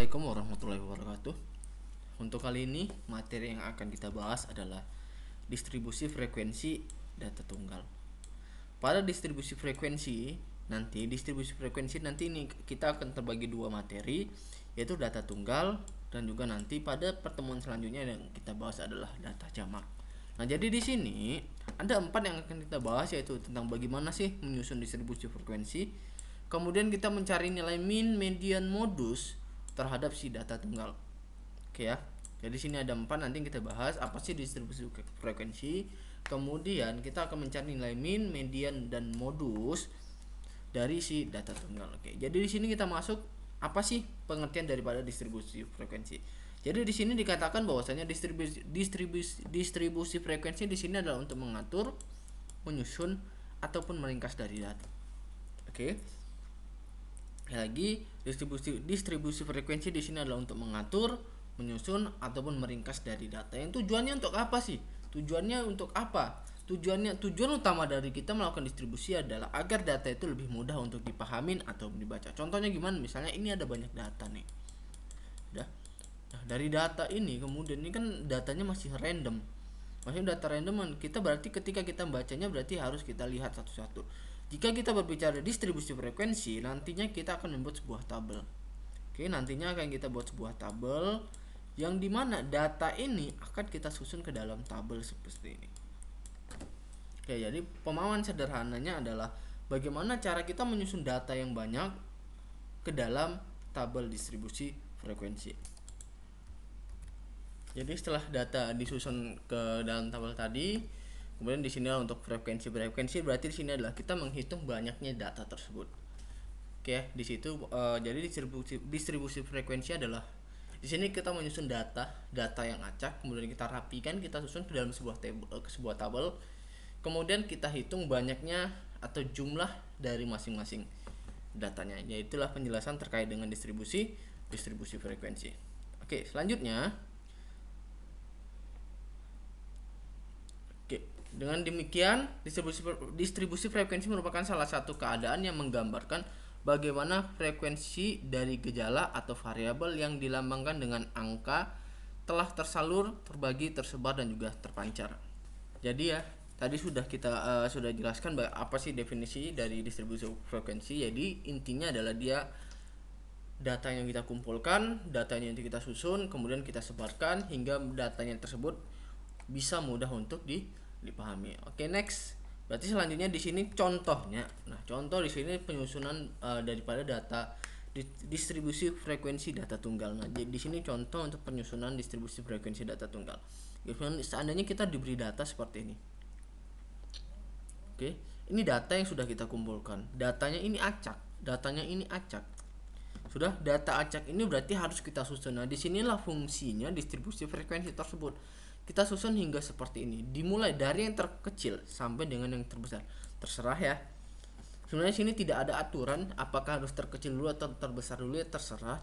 Assalamualaikum warahmatullahi wabarakatuh. Untuk kali ini, materi yang akan kita bahas adalah distribusi frekuensi data tunggal. Pada distribusi frekuensi nanti ini kita akan terbagi dua materi, yaitu data tunggal dan juga nanti pada pertemuan selanjutnya yang kita bahas adalah data jamak. Nah, jadi di sini ada 4 yang akan kita bahas, yaitu tentang bagaimana sih menyusun distribusi frekuensi. Kemudian kita mencari nilai min, median, modus terhadap si data tunggal. Oke ya. Jadi sini ada 4, nanti kita bahas apa sih distribusi frekuensi. Kemudian kita akan mencari nilai min, median, dan modus dari si data tunggal. Oke. Jadi di sini kita masuk apa sih pengertian daripada distribusi frekuensi. Jadi di sini dikatakan bahwasanya distribusi frekuensi di sini adalah untuk mengatur, menyusun ataupun meringkas dari data. Oke. Lagi distribusi frekuensi di sini adalah untuk mengatur, menyusun ataupun meringkas dari data. Yang tujuannya untuk apa sih? Tujuannya untuk apa? Tujuan utama dari kita melakukan distribusi adalah agar data itu lebih mudah untuk dipahamin atau dibaca. Contohnya gimana? Misalnya ini ada banyak data nih. Nah, dari data ini kemudian ini kan datanya masih random. Maksudnya data random, kita berarti ketika kita bacanya berarti harus kita lihat satu-satu. Jika kita berbicara distribusi frekuensi, nantinya kita akan membuat sebuah tabel. Oke, nantinya akan kita buat sebuah tabel yang dimana data ini akan kita susun ke dalam tabel seperti ini. Oke, jadi pemahaman sederhananya adalah bagaimana cara kita menyusun data yang banyak ke dalam tabel distribusi frekuensi. Jadi setelah data disusun ke dalam tabel tadi, kemudian di sini untuk frekuensi berarti di sini adalah kita menghitung banyaknya data tersebut. Oke, di situ jadi distribusi frekuensi adalah di sini kita menyusun data yang acak, kemudian kita rapikan, kita susun ke dalam sebuah tabel. Kemudian kita hitung banyaknya atau jumlah dari masing-masing datanya. Yaitulah penjelasan terkait dengan distribusi frekuensi. Oke, selanjutnya. Oke, dengan demikian distribusi frekuensi merupakan salah satu keadaan yang menggambarkan bagaimana frekuensi dari gejala atau variabel yang dilambangkan dengan angka telah tersalur, terbagi, tersebar, dan juga terpancar. Jadi ya, tadi kita sudah jelaskan apa sih definisi dari distribusi frekuensi. Jadi intinya adalah dia data yang kita kumpulkan, datanya yang kita susun, kemudian kita sebarkan hingga datanya tersebut bisa mudah untuk dipahami. Oke, next. Berarti selanjutnya di sini contohnya. Nah, contoh di sini penyusunan daripada data distribusi frekuensi data tunggal. Nah, di sini contoh untuk penyusunan distribusi frekuensi data tunggal. Seandainya kita diberi data seperti ini. Oke, ini data yang sudah kita kumpulkan. Datanya ini acak. Sudah, data acak ini berarti harus kita susun. Nah, disinilah fungsinya distribusi frekuensi tersebut. Kita susun hingga seperti ini, dimulai dari yang terkecil sampai dengan yang terbesar. Terserah ya. Sebenarnya sini tidak ada aturan apakah harus terkecil dulu atau terbesar dulu, ya terserah.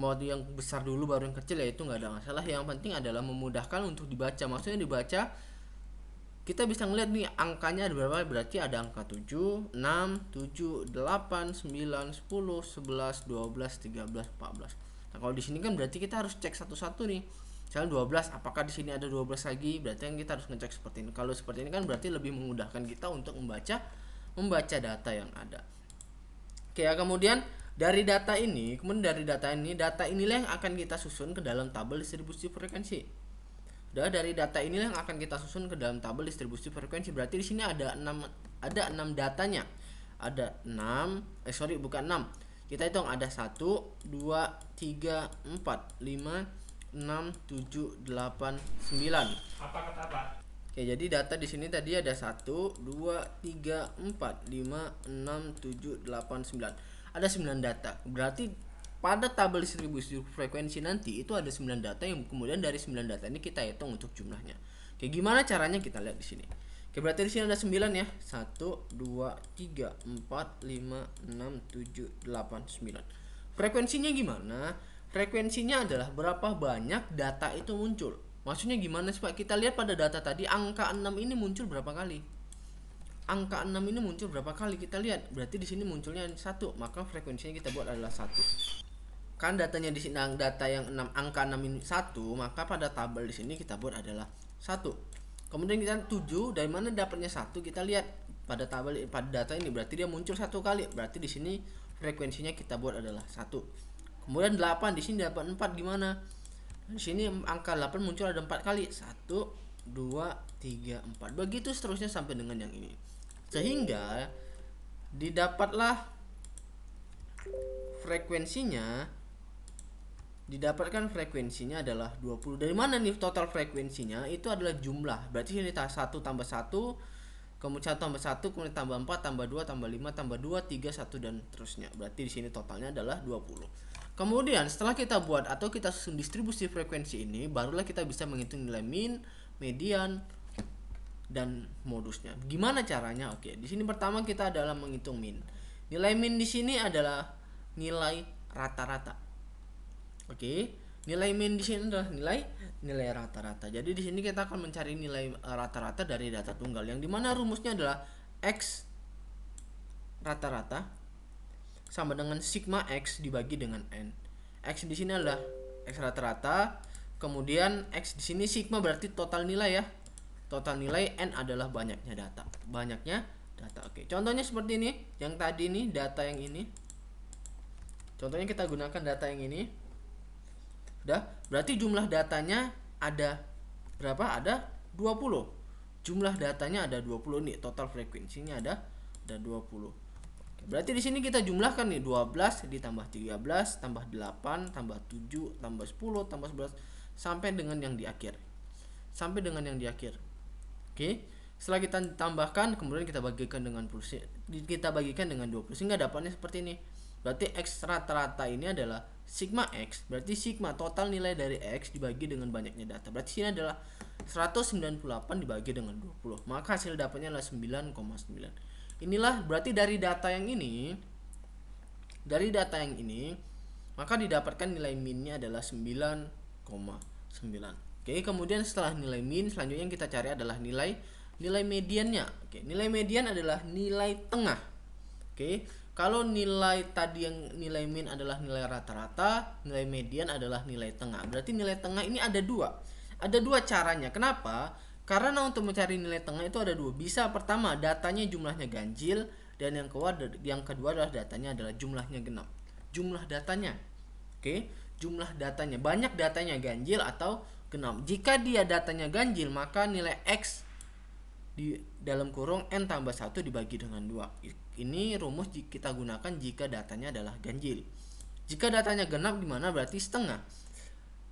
Mau yang besar dulu baru yang kecil, ya itu nggak ada masalah. Yang penting adalah memudahkan untuk dibaca. Maksudnya dibaca, kita bisa ngeliat nih angkanya ada berapa. Berarti ada angka 7, 6, 7, 8, 9, 10, 11, 12, 13, 14. Nah, kalau di sini kan berarti kita harus cek satu-satu nih. Misalnya 12, apakah di sini ada 12 lagi? Berarti kan kita harus ngecek seperti ini. Kalau seperti ini kan berarti lebih memudahkan kita untuk membaca data yang ada. Oke ya, kemudian dari data inilah yang akan kita susun ke dalam tabel distribusi frekuensi. Dari data inilah yang akan kita susun ke dalam tabel distribusi frekuensi. Berarti di sini ada 6 datanya. Ada 6, bukan 6. Kita hitung ada 1, 2, 3, 4, 5, 6, 7, 8, 9. Apa kata Pak? Oke, jadi data di sini tadi ada 1, 2, 3, 4, 5, 6, 7, 8, 9. Ada 9 data. Berarti pada tabel distribusi frekuensi nanti itu ada 9 data yang kemudian dari 9 data ini kita hitung untuk jumlahnya. Oke, gimana caranya kita lihat di sini. Oke, berarti di sini ada 9 ya. 1, 2, 3, 4, 5, 6, 7, 8, 9. Frekuensinya gimana? Frekuensinya adalah berapa banyak data itu muncul. Maksudnya gimana sih Pak? Kita lihat pada data tadi angka 6 ini muncul berapa kali? Angka 6 ini muncul berapa kali? Kita lihat. Berarti di sini munculnya 1, maka frekuensinya kita buat adalah 1. kan datanya di sini data yang 6 angka 6 ini 1, maka pada tabel di sini kita buat adalah 1. Kemudian kita 7, dari mana dapatnya 1? Kita lihat pada tabel pada data ini berarti dia muncul 1 kali. Berarti di sini frekuensinya kita buat adalah 1. Kemudian 8 di sini dapat 4 gimana? Di sini angka 8 muncul ada 4 kali. 1 2 3 4. Begitu seterusnya sampai dengan yang ini. Sehingga didapatlah didapatkan frekuensinya adalah 20. Dari mana nih total frekuensinya? Itu adalah jumlah. Berarti ini 1 tambah 1, kemudian 1 tambah 1, kemudian tambah 4, tambah 2, tambah 5, tambah 2, 3, 1 dan terusnya. Berarti di sini totalnya adalah 20. Kemudian setelah kita buat atau kita susun distribusi frekuensi ini, barulah kita bisa menghitung nilai min, median, dan modusnya. Gimana caranya? Oke, di sini pertama kita adalah menghitung min. Nilai min di sini adalah nilai rata-rata. Oke, nilai min di sini adalah nilai rata-rata. Jadi di sini kita akan mencari nilai rata-rata dari data tunggal, yang dimana rumusnya adalah x rata-rata sama dengan sigma x dibagi dengan n. X di sini adalah x rata-rata, kemudian x di sini sigma berarti total nilai ya. Total nilai, n adalah banyaknya data. Oke, contohnya seperti ini. Yang tadi ini data yang ini. Contohnya kita gunakan data yang ini. Udah, berarti jumlah datanya ada berapa? Ada 20. Jumlah datanya ada 20 nih, total frekuensinya ada 20. Oke, berarti di sini kita jumlahkan nih 12 ditambah 13 tambah 8 tambah 7 tambah 10 tambah 11 sampai dengan yang di akhir. Oke. Setelah kita tambahkan, kemudian kita bagikan dengan 20 sehingga dapatnya seperti ini. Berarti x rata-rata ini adalah sigma x, berarti sigma total nilai dari x dibagi dengan banyaknya data. Berarti ini adalah 198 dibagi dengan 20. Maka hasil dapatnya adalah 9,9. Inilah berarti dari data yang ini. Maka didapatkan nilai minnya adalah 9,9. Oke, kemudian setelah nilai min, selanjutnya yang kita cari adalah nilai mediannya. Oke, nilai median adalah nilai tengah. Oke, kalau nilai tadi yang nilai min adalah nilai rata-rata, nilai median adalah nilai tengah. Berarti nilai tengah ini ada dua. Ada dua caranya. Kenapa? Karena untuk mencari nilai tengah itu ada dua. Bisa pertama datanya jumlahnya ganjil, dan yang kedua adalah datanya adalah jumlahnya genap. Jumlah datanya. Oke, jumlah datanya. Banyak datanya ganjil atau genap. Jika dia datanya ganjil, maka nilai x di dalam kurung n tambah 1 dibagi dengan 2. Ini rumus kita gunakan jika datanya adalah ganjil. Jika datanya genap gimana? Berarti setengah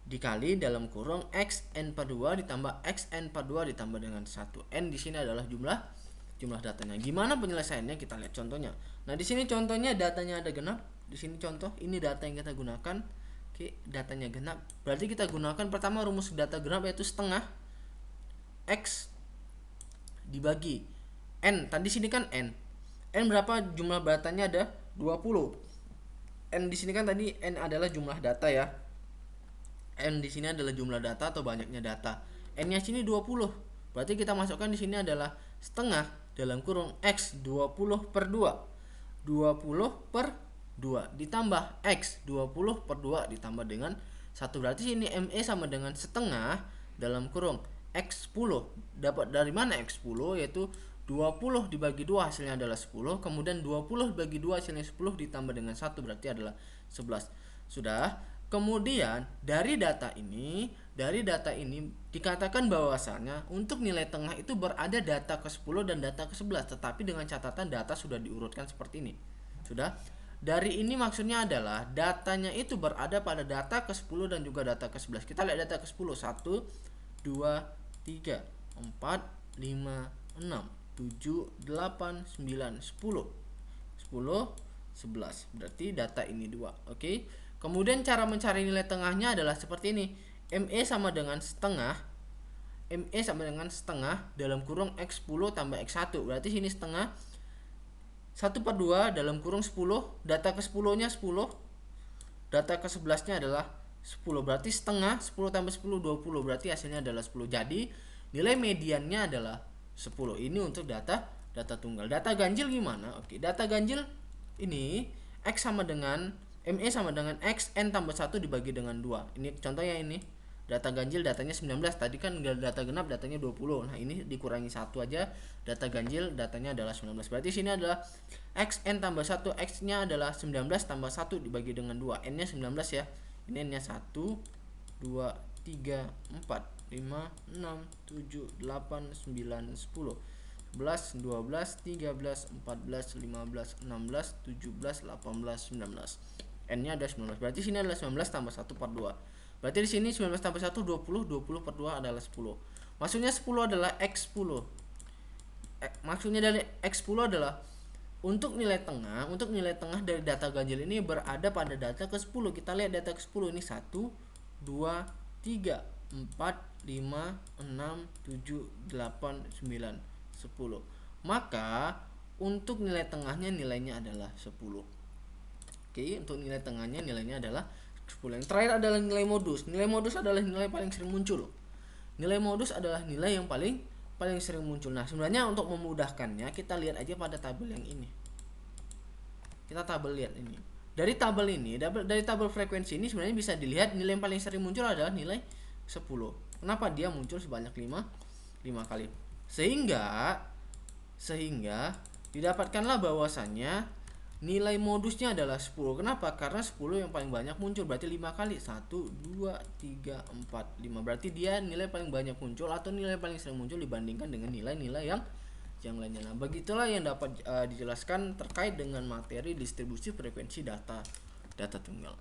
dikali dalam kurung x n per 2 ditambah x n per 2 ditambah dengan 1. N di sini adalah jumlah datanya. Gimana penyelesaiannya? Kita lihat contohnya. Nah, di sini contohnya datanya ada genap. Di sini contoh, ini data yang kita gunakan. Oke, datanya genap. Berarti kita gunakan pertama rumus data genap, yaitu setengah x dibagi n. Tadi sini kan n berapa? Jumlah datanya ada 20. N di sini kan tadi n adalah jumlah data ya. N di sini adalah jumlah data atau banyaknya data. N-nya sini 20. Berarti kita masukkan di sini adalah setengah dalam kurung x 20 per 2. 20 per 2 ditambah x 20 per 2 ditambah dengan 1. Berarti sini ME sama dengan setengah dalam kurung x 10. Dapat dari mana x 10? Yaitu 20 dibagi 2 hasilnya adalah 10. Kemudian 20 dibagi 2 hasilnya 10 ditambah dengan 1 berarti adalah 11. Sudah. Kemudian dari data ini dikatakan bahwasanya untuk nilai tengah itu berada data ke-10 dan data ke-11, tetapi dengan catatan data sudah diurutkan seperti ini. Sudah. Dari ini maksudnya adalah datanya itu berada pada data ke-10 dan juga data ke-11. Kita lihat data ke-10. 1 2 3 4 5 6 7 8 9 10 11. Berarti data ini 2. Oke. Kemudian cara mencari nilai tengahnya adalah seperti ini. ME sama dengan setengah dalam kurung x 10 tambah x 1. Berarti sini setengah 1 per 2 dalam kurung 10. Data ke-10 nya 10. Data ke-11 nya adalah 10. Berarti setengah 10 tambah 10 20. Berarti hasilnya adalah 10. Jadi nilai mediannya adalah 10. Ini untuk data tunggal. Data ganjil gimana? Oke, data ganjil ini x sama dengan ME sama dengan X N tambah 1 dibagi dengan 2. Ini contohnya ini. Data ganjil datanya 19. Tadi kan data genap datanya 20. Nah, ini dikurangi 1 aja. Data ganjil datanya adalah 19. Berarti sini adalah XN tambah 1. X-nya adalah 19 tambah 1 dibagi dengan 2. N-nya 19 ya. Ini N-nya 1 2 3 4 5 6 7 8 9 10 11 12 13 14 15 16 17 18 19. N-nya ada 19. Berarti sini adalah 19 tambah 1 per 2. Berarti di sini 19 tambah 1 20, 20 per 2 adalah 10. Maksudnya 10 adalah X10. Maksudnya dari X10 adalah untuk nilai tengah dari data ganjil ini berada pada data ke-10. Kita lihat data ke-10 ini 1 2 3 4 5 6 7 8 9 10. Maka untuk nilai tengahnya nilainya adalah 10. Oke, untuk nilai tengahnya nilainya adalah 10. Yang terakhir adalah nilai modus. Nilai modus adalah nilai paling sering muncul. Nilai modus adalah nilai yang paling sering muncul. Nah, sebenarnya untuk memudahkannya kita lihat aja pada tabel yang ini. Kita lihat ini. Dari tabel ini, dari tabel frekuensi ini sebenarnya bisa dilihat nilai yang paling sering muncul adalah nilai 10. Kenapa dia muncul sebanyak 5 kali? Sehingga didapatkanlah bahwasannya nilai modusnya adalah 10. Kenapa? Karena 10 yang paling banyak muncul. Berarti 5 kali. 1, 2, 3, 4, 5. Berarti dia nilai paling banyak muncul atau nilai paling sering muncul dibandingkan dengan nilai-nilai yang lainnya. Nah, begitulah yang dapat dijelaskan terkait dengan materi distribusi frekuensi data tunggal.